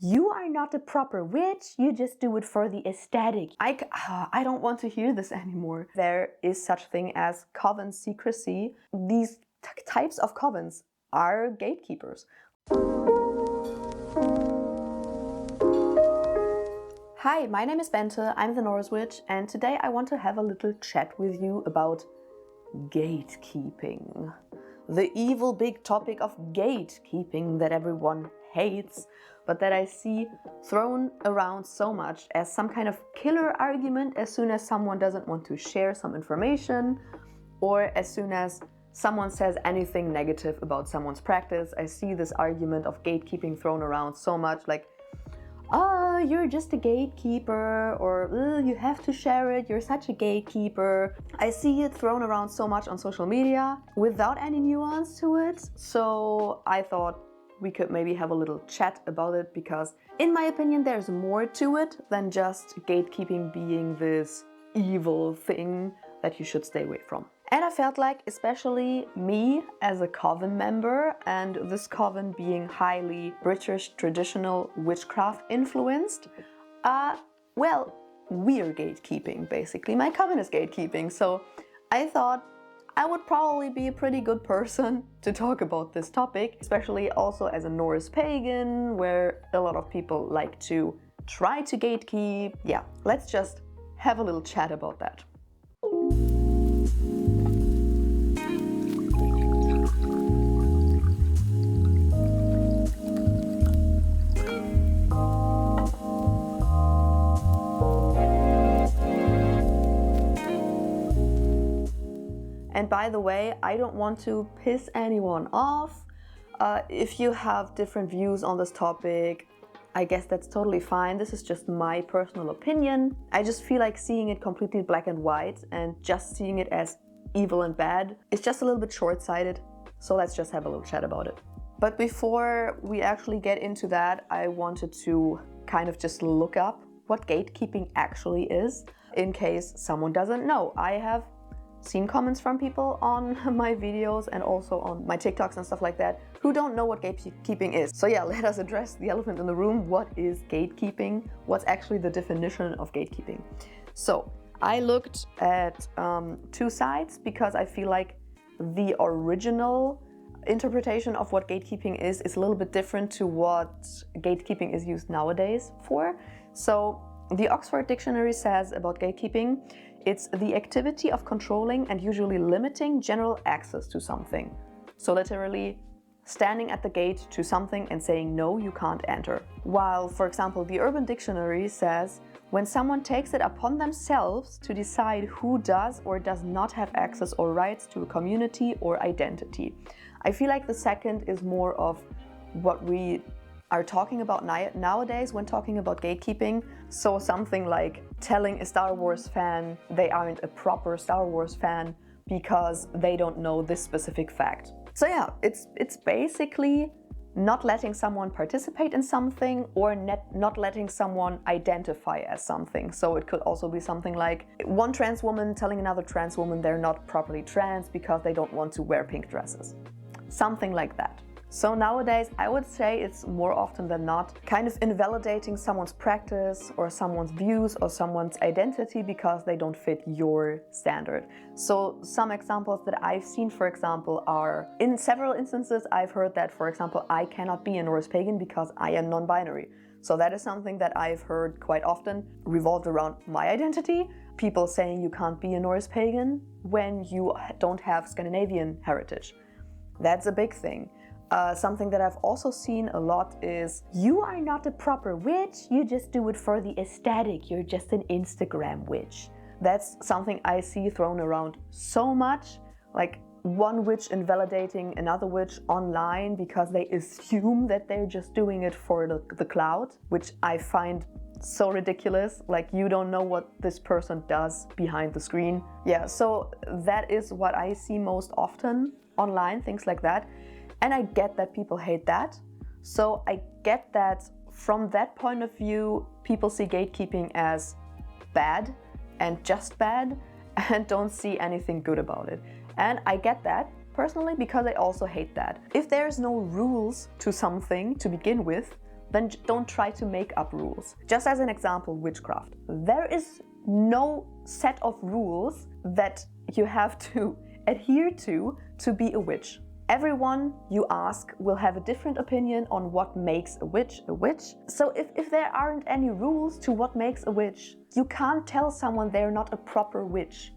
You are not a proper witch, you just do it for the aesthetic. I don't want to hear this anymore. There is such thing as coven secrecy. These types of covens are gatekeepers. Hi, my name is Bente, I'm the Norse Witch, and today I want to have a little chat with you about gatekeeping. The evil big topic of gatekeeping that everyone hates, but that I see thrown around so much as some kind of killer argument as soon as someone doesn't want to share some information, or as soon as someone says anything negative about someone's practice. I see this argument of gatekeeping thrown around so much, like, oh, you're just a gatekeeper, or you have to share it, you're such a gatekeeper. I see it thrown around so much on social media without any nuance to it. So I thought we could maybe have a little chat about it, because in my opinion there's more to it than just gatekeeping being this evil thing that you should stay away from. And I felt like, especially me as a coven member, and this coven being highly British traditional witchcraft influenced, well, we're gatekeeping basically. My coven is gatekeeping, so I thought I would probably be a pretty good person to talk about this topic, especially also as a Norse pagan, where a lot of people like to try to gatekeep. Yeah, let's just have a little chat about that. And by the way, I don't want to piss anyone off. If you have different views on this topic, I guess that's totally fine. This is just my personal opinion. I just feel like seeing it completely black and white and just seeing it as evil and bad is just a little bit short-sighted. So let's just have a little chat about it. But before we actually get into that, I wanted to kind of just look up what gatekeeping actually is, in case someone doesn't know. I have seen comments from people on my videos and also on my TikToks and stuff like that who don't know what gatekeeping is. So yeah, let us address the elephant in the room. What is gatekeeping? What's actually the definition of gatekeeping? So I looked at two sides, because I feel like the original interpretation of what gatekeeping is a little bit different to what gatekeeping is used nowadays for. So the Oxford Dictionary says about gatekeeping, it's the activity of controlling and usually limiting general access to something. So literally standing at the gate to something and saying, no, you can't enter. While, for example, the Urban Dictionary says, when someone takes it upon themselves to decide who does or does not have access or rights to a community or identity. I feel like the second is more of what we are talking about nowadays when talking about gatekeeping. So something like telling a Star Wars fan they aren't a proper Star Wars fan because they don't know this specific fact. So yeah, it's basically not letting someone participate in something, or not letting someone identify as something. So it could also be something like one trans woman telling another trans woman they're not properly trans because they don't want to wear pink dresses. Something like that. So nowadays, I would say it's more often than not kind of invalidating someone's practice or someone's views or someone's identity because they don't fit your standard. So some examples that I've seen, for example, are in several instances I've heard that, for example, I cannot be a Norse pagan because I am non-binary. So that is something that I've heard quite often revolved around my identity. People saying you can't be a Norse pagan when you don't have Scandinavian heritage. That's a big thing. Something that I've also seen a lot is, you are not a proper witch, you just do it for the aesthetic, you're just an Instagram witch. That's something I see thrown around so much, like one witch invalidating another witch online because they assume that they're just doing it for the clout, which I find so ridiculous. Like, you don't know what this person does behind the screen. Yeah, so that is what I see most often online, things like that. And I get that people hate that. So I get that from that point of view, people see gatekeeping as bad and just bad and don't see anything good about it. And I get that personally, because I also hate that. If there's no rules to something to begin with, then don't try to make up rules. Just as an example, witchcraft. There is no set of rules that you have to adhere to be a witch. Everyone you ask will have a different opinion on what makes a witch a witch. So if there aren't any rules to what makes a witch, you can't tell someone they're not a proper witch.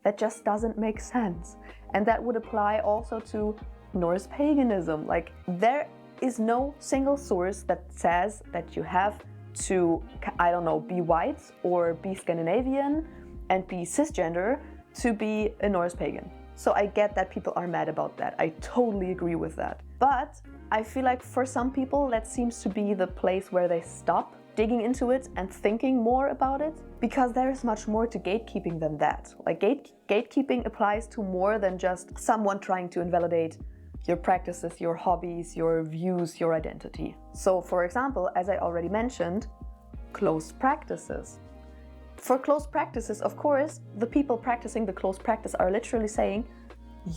That just doesn't make sense. And that would apply also to Norse paganism. Like, there is no single source that says that you have to, I don't know, be white or be Scandinavian and be cisgender to be a Norse pagan. So I get that people are mad about that. I totally agree with that. But I feel like for some people that seems to be the place where they stop digging into it and thinking more about it, because there is much more to gatekeeping than that. Like, gatekeeping applies to more than just someone trying to invalidate your practices, your hobbies, your views, your identity. So for example, as I already mentioned, closed practices. For closed practices, of course, the people practicing the closed practice are literally saying,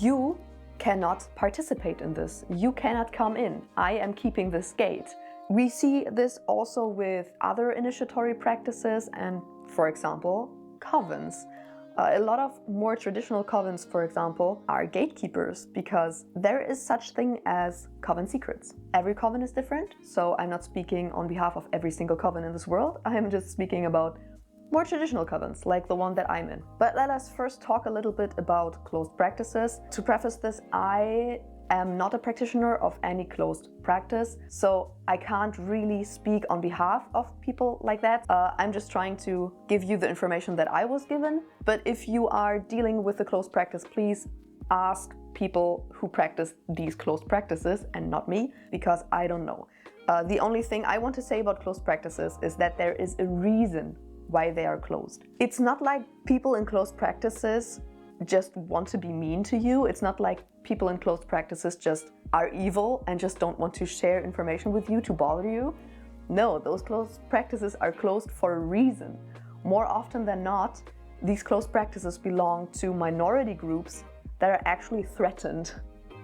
you cannot participate in this. You cannot come in. I am keeping this gate. We see this also with other initiatory practices and, for example, covens. A lot of more traditional covens, for example, are gatekeepers because there is such thing as coven secrets. Every coven is different, so I'm not speaking on behalf of every single coven in this world. I am just speaking about more traditional covens, like the one that I'm in. But let us first talk a little bit about closed practices. To preface this, I am not a practitioner of any closed practice, so I can't really speak on behalf of people like that. I'm just trying to give you the information that I was given. But if you are dealing with a closed practice, please ask people who practice these closed practices and not me, because I don't know. The only thing I want to say about closed practices is that there is a reason why they are closed. It's not like people in closed practices just want to be mean to you. It's not like people in closed practices just are evil and just don't want to share information with you to bother you. No, those closed practices are closed for a reason. More often than not, these closed practices belong to minority groups that are actually threatened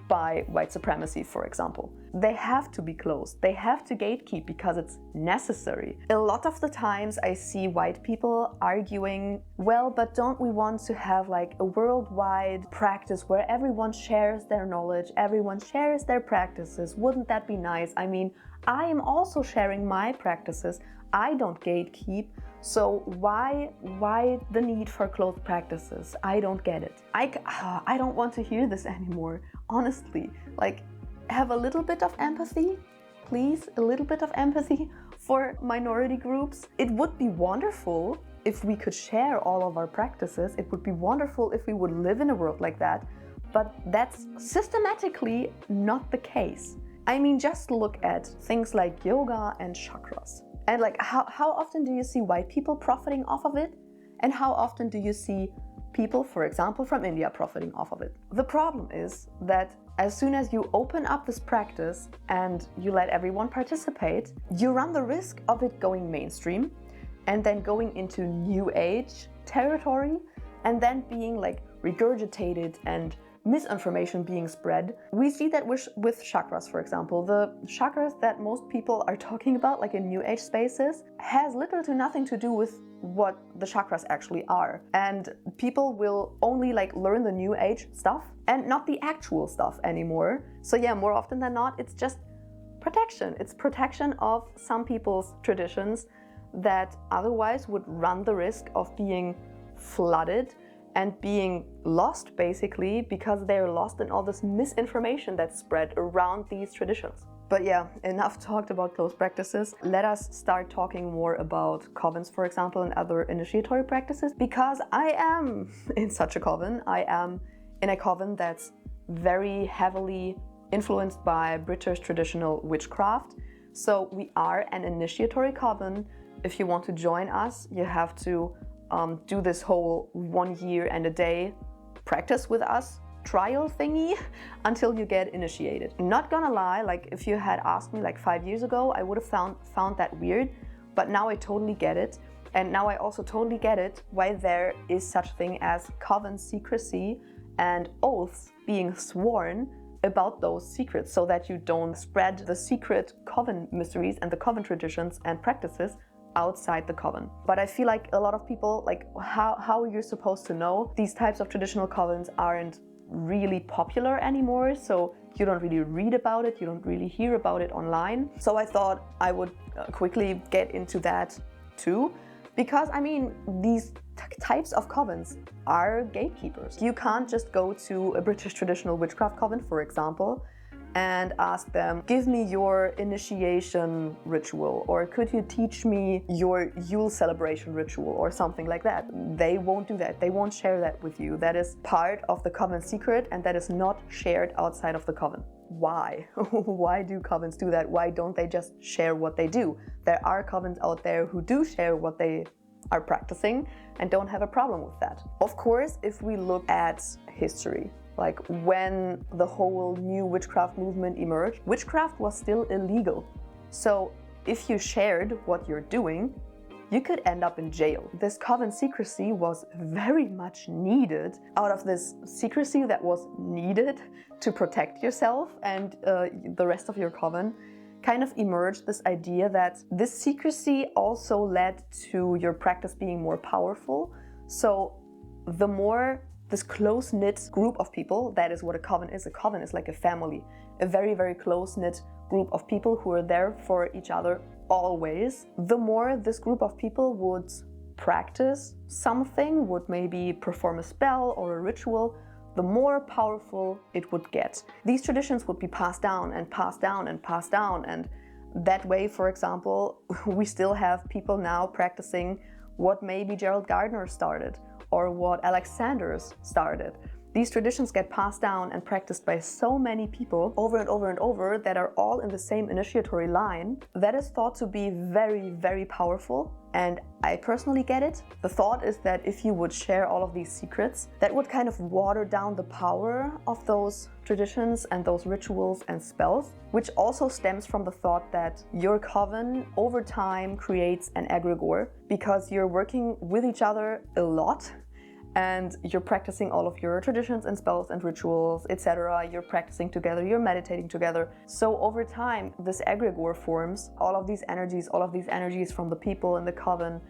by white supremacy, for example. They have to be closed. They have to gatekeep because it's necessary. A lot of the times I see white people arguing, well, but don't we want to have like a worldwide practice where everyone shares their knowledge, everyone shares their practices? Wouldn't that be nice? I mean, I am also sharing my practices. I don't gatekeep. So why the need for closed practices? I don't get it. I don't want to hear this anymore. Honestly, like, have a little bit of empathy, please, a little bit of empathy for minority groups. It would be wonderful if we could share all of our practices. It would be wonderful if we would live in a world like that, but that's systematically not the case. I mean, just look at things like yoga and chakras. And like, how often do you see white people profiting off of it? And how often do you see people, for example, from India profiting off of it? The problem is that as soon as you open up this practice and you let everyone participate, you run the risk of it going mainstream and then going into new age territory and then being like regurgitated and misinformation being spread. We see that with chakras, for example. The chakras that most people are talking about, like in new age spaces, has little to nothing to do with what the chakras actually are. And people will only like learn the new age stuff and not the actual stuff anymore. So yeah, more often than not, it's just protection. It's protection of some people's traditions that otherwise would run the risk of being flooded and being lost, basically, because they're lost in all this misinformation that's spread around these traditions. But yeah, enough talked about closed practices. Let us start talking more about covens, for example, and other initiatory practices, because I am in such a coven. I am in a coven that's very heavily influenced by British traditional witchcraft. So we are an initiatory coven. If you want to join us, you have to do this whole 1 year and a day practice with us trial thingy until you get initiated. Not gonna lie, like if you had asked me like 5 years ago, I would have found that weird, but now I totally get it. And now I also totally get it why there is such thing as coven secrecy and oaths being sworn about those secrets so that you don't spread the secret coven mysteries and the coven traditions and practices outside the coven. But I feel like a lot of people, like how you're supposed to know these types of traditional covens aren't really popular anymore, so you don't really read about it, you don't really hear about it online. So I thought I would quickly get into that too, because I mean, these types of covens are gatekeepers. You can't just go to a British traditional witchcraft coven, for example, and ask them, give me your initiation ritual, or could you teach me your Yule celebration ritual, or something like that. They won't do that. They won't share that with you. That is part of the coven secret, and that is not shared outside of the coven. Why? Why do covens do that? Why don't they just share what they do? There are covens out there who do share what they are practicing and don't have a problem with that. Of course, if we look at history, like when the whole new witchcraft movement emerged, witchcraft was still illegal. So if you shared what you're doing, you could end up in jail. This coven secrecy was very much needed. Out of this secrecy that was needed to protect yourself and the rest of your coven, kind of emerged this idea that this secrecy also led to your practice being more powerful. So the more this close-knit group of people, that is what a coven is. A coven is like a family, a very, very close-knit group of people who are there for each other always. The more this group of people would practice something, would maybe perform a spell or a ritual, the more powerful it would get. These traditions would be passed down and passed down and passed down, and that way, for example, we still have people now practicing what maybe Gerald Gardner started, or what Alexander's started. These traditions get passed down and practiced by so many people over and over and over that are all in the same initiatory line. That is thought to be very, very powerful. And I personally get it. The thought is that if you would share all of these secrets, that would kind of water down the power of those traditions and those rituals and spells, which also stems from the thought that your coven over time creates an egregore because you're working with each other a lot. And you're practicing all of your traditions and spells and rituals, etc. You're practicing together, you're meditating together. So over time, this egregore forms, all of these energies from the people in the coven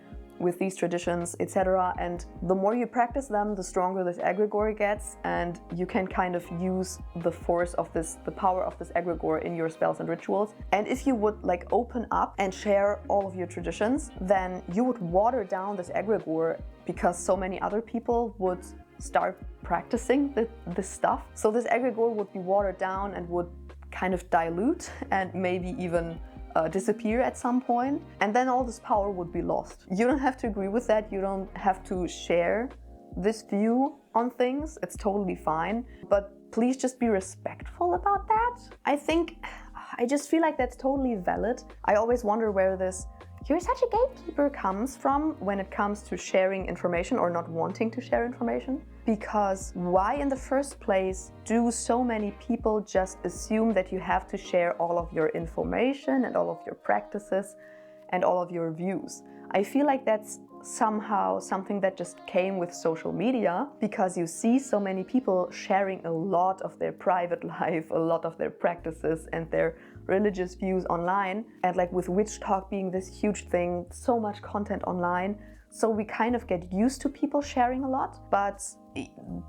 with these traditions, etc. And the more you practice them, the stronger this egregore gets, and you can kind of use the force of this, the power of this egregore in your spells and rituals. And if you would like open up and share all of your traditions, then you would water down this egregore because so many other people would start practicing this stuff. So this egregore would be watered down and would kind of dilute and maybe even disappear at some point, and then all this power would be lost. You don't have to agree with that, you don't have to share this view on things, it's totally fine, but please just be respectful about that. I just feel like that's totally valid. I always wonder where this "you're such a gatekeeper" comes from when it comes to sharing information or not wanting to share information. Because why in the first place do so many people just assume that you have to share all of your information and all of your practices and all of your views? I feel like that's somehow something that just came with social media, because you see so many people sharing a lot of their private life, a lot of their practices and their religious views online, and like with witch talk being this huge thing, so much content online, so we kind of get used to people sharing a lot, but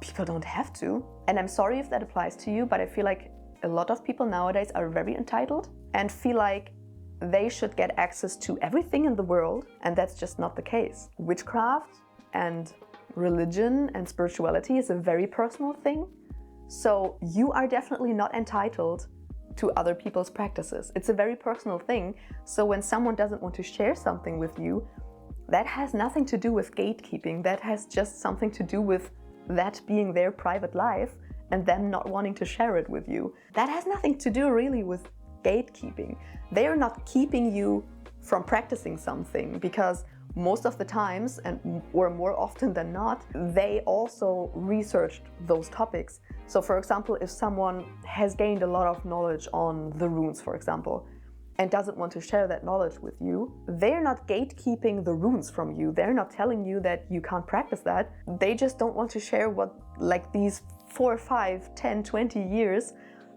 people don't have to. And I'm sorry if that applies to you, but I feel like a lot of people nowadays are very entitled and feel like they should get access to everything in the world, and that's just not the case. Witchcraft and religion and spirituality is a very personal thing, so you are definitely not entitled to other people's practices. It's a very personal thing, so when someone doesn't want to share something with you, that has nothing to do with gatekeeping. That has just something to do with that being their private life and them not wanting to share it with you. That has nothing to do really with gatekeeping. They are not keeping you from practicing something, because most of the times, or more often than not, they also researched those topics. So for example, if someone has gained a lot of knowledge on the runes, for example, and doesn't want to share that knowledge with you, they're not gatekeeping the runes from you. They're not telling you that you can't practice that. They just don't want to share what, like, these 4, 5, 10, 20 years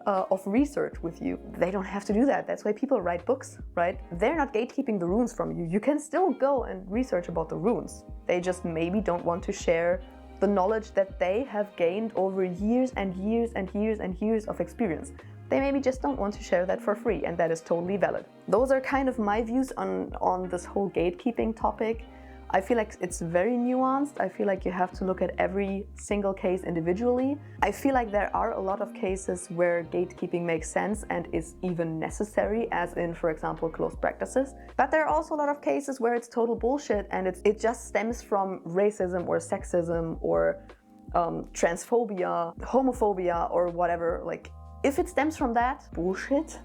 of research with you. They don't have to do that. That's why people write books, right? They're not gatekeeping the runes from you. You can still go and research about the runes. They just maybe don't want to share the knowledge that they have gained over years and years and years and years of experience. They maybe just don't want to share that for free, and that is totally valid. Those are kind of my views on this whole gatekeeping topic. I feel like it's very nuanced. I feel like you have to look at every single case individually. I feel like there are a lot of cases where gatekeeping makes sense and is even necessary, as in, for example, closed practices. But there are also a lot of cases where it's total bullshit and it just stems from racism or sexism or transphobia, homophobia, or whatever. Like, if it stems from that bullshit,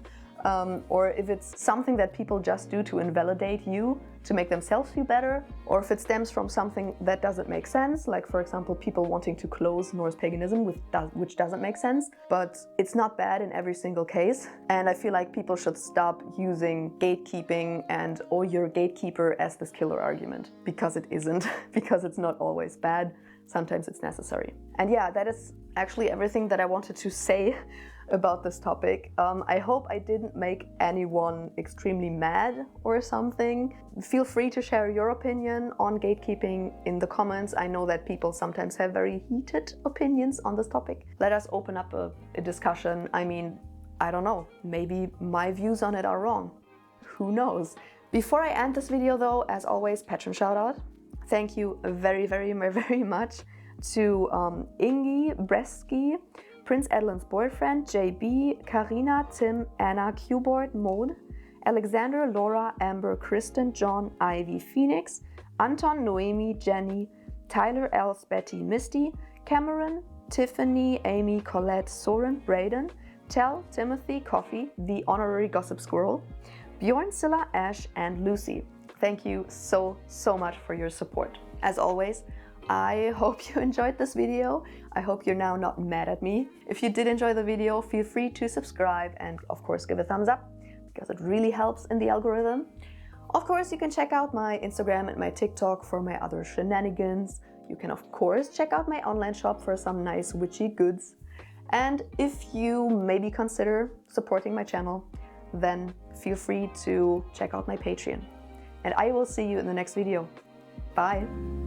or if it's something that people just do to invalidate you, to make themselves feel better, or if it stems from something that doesn't make sense, like for example people wanting to close Norse paganism, which doesn't make sense, but it's not bad in every single case. And I feel like people should stop using gatekeeping and "oh, you're a gatekeeper" as this killer argument, because it isn't, because it's not always bad. Sometimes it's necessary. And yeah, that is actually everything that I wanted to say about this topic. I hope I didn't make anyone extremely mad or something. Feel free to share your opinion on gatekeeping in the comments. I know that people sometimes have very heated opinions on this topic. Let us open up a discussion. I mean, I don't know, maybe my views on it are wrong. Who knows? Before I end this video though, as always, patron shout out. Thank you very, very, very much to Ingi, Bresky, Prince Edlin's boyfriend, JB, Karina, Tim, Anna, Qboard, Mode, Alexander, Laura, Amber, Kristen, John, Ivy, Phoenix, Anton, Noemi, Jenny, Tyler, Els, Betty, Misty, Cameron, Tiffany, Amy, Colette, Soren, Braden, Tell, Timothy, Coffee, the honorary gossip squirrel, Bjorn, Scylla, Ash, and Lucy. Thank you so much for your support. As always, I hope you enjoyed this video. I hope you're now not mad at me. If you did enjoy the video, feel free to subscribe and of course give a thumbs up, because it really helps in the algorithm. Of course, you can check out my Instagram and my TikTok for my other shenanigans. You can of course check out my online shop for some nice witchy goods. And if you maybe consider supporting my channel, then feel free to check out my Patreon. And I will see you in the next video. Bye!